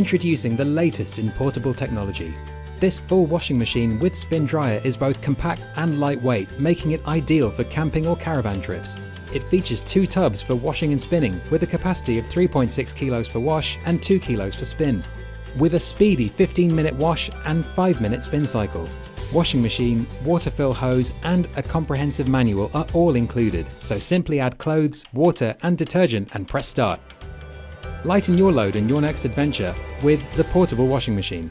Introducing the latest in portable technology. This full washing machine with spin dryer is both compact and lightweight, making it ideal for camping or caravan trips. It features 2 tubs for washing and spinning, with a capacity of 3.6 kilos for wash and 2 kilos for spin, with a speedy 15-minute wash and 5-minute spin cycle. Washing machine, water fill hose and a comprehensive manual are all included, so simply add clothes, water and detergent and press start. Lighten your load in your next adventure with the portable washing machine.